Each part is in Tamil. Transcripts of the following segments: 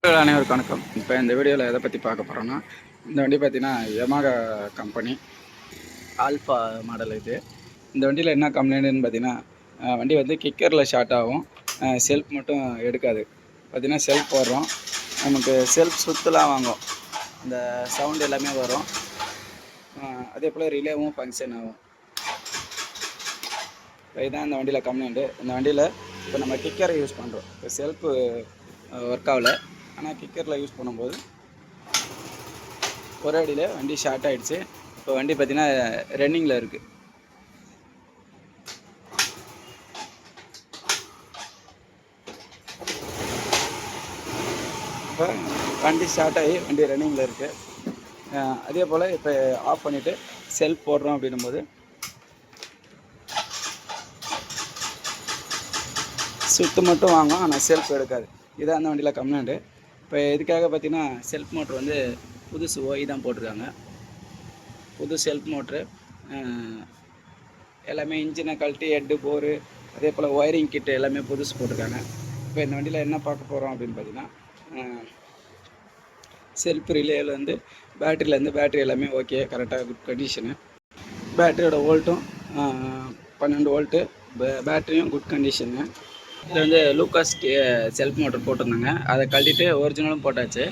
அனைவருக்கும் வணக்கம். இப்போ இந்த வீடியோவில் எதை பற்றி பார்க்க போகிறோன்னா, இந்த வண்டி பார்த்தீங்கன்னா யமாகா கம்பெனி ஆல்ஃபா மாடல் இது. இந்த வண்டியில் என்ன கம்ப்ளைண்ட்டுன்னு பார்த்தீங்கன்னா, வண்டி வந்து கிக்கரில் ஷார்ட் ஆகும், செல்ஃப் மட்டும் எடுக்காது. பார்த்தீங்கன்னா செல்ஃப் போடுறோம், நமக்கு செல்ஃப் சுற்றுலாம் வாங்கும், அந்த சவுண்டு எல்லாமே வரும். அதே போல் ரிலேவும் ஃபங்க்ஷன் ஆகும். இதுதான் இந்த வண்டியில் கம்ப்ளைண்ட்டு. இந்த வண்டியில் இப்போ நம்ம கிக்கரை யூஸ் பண்ணுறோம். இப்போ செல்ஃபு ஒர்க் ஆகலை, ஆனால் கிக்கரில் யூஸ் பண்ணும்போது ஒரு அடியில் வண்டி ஷார்ட் ஆகிடுச்சு. இப்போ வண்டி பார்த்திங்கன்னா ரன்னிங்கில் இருக்குது. இப்போ வண்டி ஸ்டார்ட் ஆகி வண்டி ரன்னிங்கில் இருக்குது. அதே போல் இப்போ ஆஃப் பண்ணிவிட்டு செல்ஃப் போடுறோம் அப்படின்னும்போது சுற்று மட்டும் வாங்கும், ஆனால் செல்ஃப் எடுக்காது. இதான் அந்த வண்டியில் கம்ப்ளைண்ட்டு. இப்போ இதுக்காக பார்த்திங்கன்னா செல்ஃப் மோட்ரு வந்து புதுசு ஓய் தான் போட்டிருக்காங்க. புது செல்ஃப் மோட்ரு எல்லாமே இன்ஜினை கழட்டி ஹெட்டு போரு அதே போல் ஒயரிங் கிட்டு எல்லாமே புதுசு போட்டிருக்காங்க. இப்போ இந்த வண்டியில் என்ன பார்க்க போகிறோம் அப்படின்னு பார்த்தீங்கன்னா, செல்ஃப் ரிலேலேருந்து பேட்டரி எல்லாமே ஓகே, கரெக்டாக குட் கண்டிஷனு. பேட்டரியோட வோல்ட்டும் 12 வோல்ட்டு, பேட்டரியும் குட் கண்டிஷனு. இது வந்து லூக்காஸ் செல்ஃப் மோட்டர் போட்டிருந்தாங்க, அதை கழட்டிட்டு ஒரிஜினலும் போட்டாச்சு.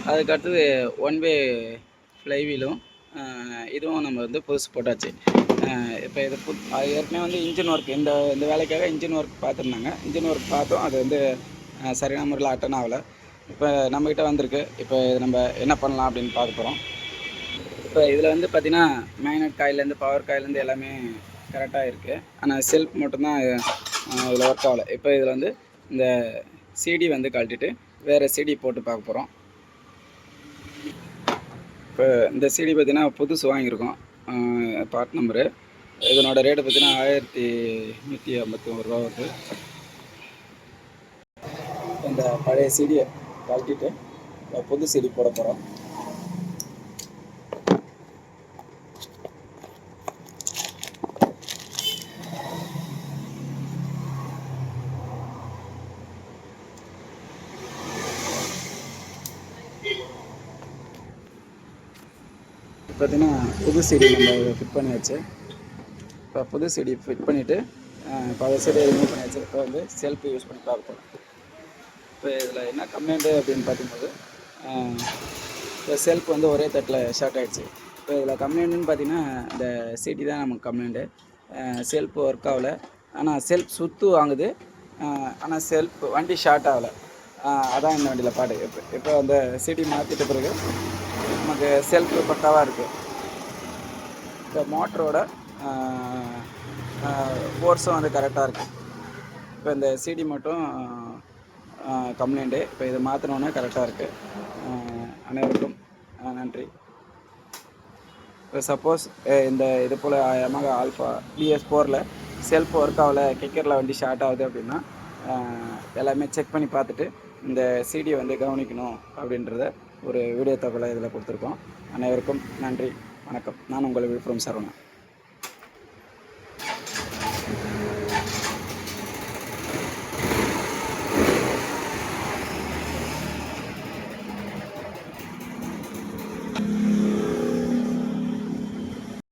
அதுக்கடுத்தது ஒன் வே ஃப்ளைவீலும் இதுவும் நம்ம வந்து புதுசு போட்டாச்சு. இப்போ இது ஏற்கனவே வந்து இன்ஜின் ஒர்க் இந்த வேலைக்காக இன்ஜின் ஒர்க் பார்த்துருந்தாங்க. இன்ஜின் ஒர்க் பார்த்தோம், அது வந்து சரியான முறையில் அட்டன் ஆகலை. இப்போ நம்மக்கிட்ட வந்திருக்கு. இப்போ இது நம்ம என்ன பண்ணலாம் அப்படின்னு பார்க்க போகிறோம். இப்போ இதில் வந்து பார்த்திங்கன்னா மேக்னட் காயிலேருந்து பவர் காயிலேருந்து எல்லாமே கரெக்டாக இருக்குது, ஆனால் செல்ஃப் மட்டும்தான் இதில் ஒர்க் ஆகலை. இப்போ இதில் வந்து இந்த சிடி வந்து கழட்டிட்டு வேறு சிடி போட்டு பார்க்க போகிறோம். இப்போ இந்த சிடி பார்த்திங்கன்னா புதுசு வாங்கியிருக்கோம், பார்ட் நம்பரு. இதனோட ரேட்டு பார்த்திங்கன்னா 1151 ரூபா வருது. இந்த பழைய சிடியை கழட்டிட்டு புது சிடி போட போகிறோம். பார்த்திங்கன்னா புது சிடி நம்ம ஃபிட் பண்ணியாச்சு. இப்போ புது சிடி ஃபிட் பண்ணிவிட்டு பழைய சிடியை ரிமூவ் பண்ணியாச்சு. இப்போ வந்து செல்ஃப் யூஸ் பண்ணி பார்க்க போகிறோம். இப்போ இதில் என்ன கம்ப்ளைண்ட்டு அப்படின்னு பார்க்கும்போது, இப்போ செல்ஃப் வந்து ஒரே தட்டில் ஷார்ட் ஆகிடுச்சு. இப்போ இதில் கம்ப்ளைண்ட்டுன்னு பார்த்திங்கன்னா இந்த சிடி தான் நமக்கு கம்ப்ளைண்ட்டு. செல்ஃப் ஒர்க் ஆகலை, ஆனால் செல்ஃப் சுற்று வாங்குது, ஆனால் செல்ஃப் வண்டி ஷார்ட் ஆகலை. அதான் இந்த வண்டியில் பாடு. இப்போ அந்த சிடி மாற்றிட்ட பிறகு நமக்கு செல்ஃப் பக்காவாக இருக்குது. இப்போ மோட்டரோட ஃபோர்ஸும் வந்து கரெக்டாக இருக்குது. இப்போ இந்த சிடி மட்டும் கம்ப்ளைண்ட்டு. இப்போ இதை மாற்றினோன்னே கரெக்டாக இருக்குது. அனைவருக்கும் நன்றி. இப்போ சப்போஸ் இது போல் Yamaha alpha BS4 self work ஆகலை, கிக்கரில் வண்டி ஷார்ட் ஆகுது அப்படின்னா எல்லாமே செக் பண்ணி பார்த்துட்டு இந்த சிடியை வந்து கவனிக்கணும் அப்படின்றத ஒரு வீடியோ தகவலை இதில் கொடுத்துருக்கோம். அனைவருக்கும் நன்றி, வணக்கம். நான் உங்கள் விழுப்புரம் சரவணன்.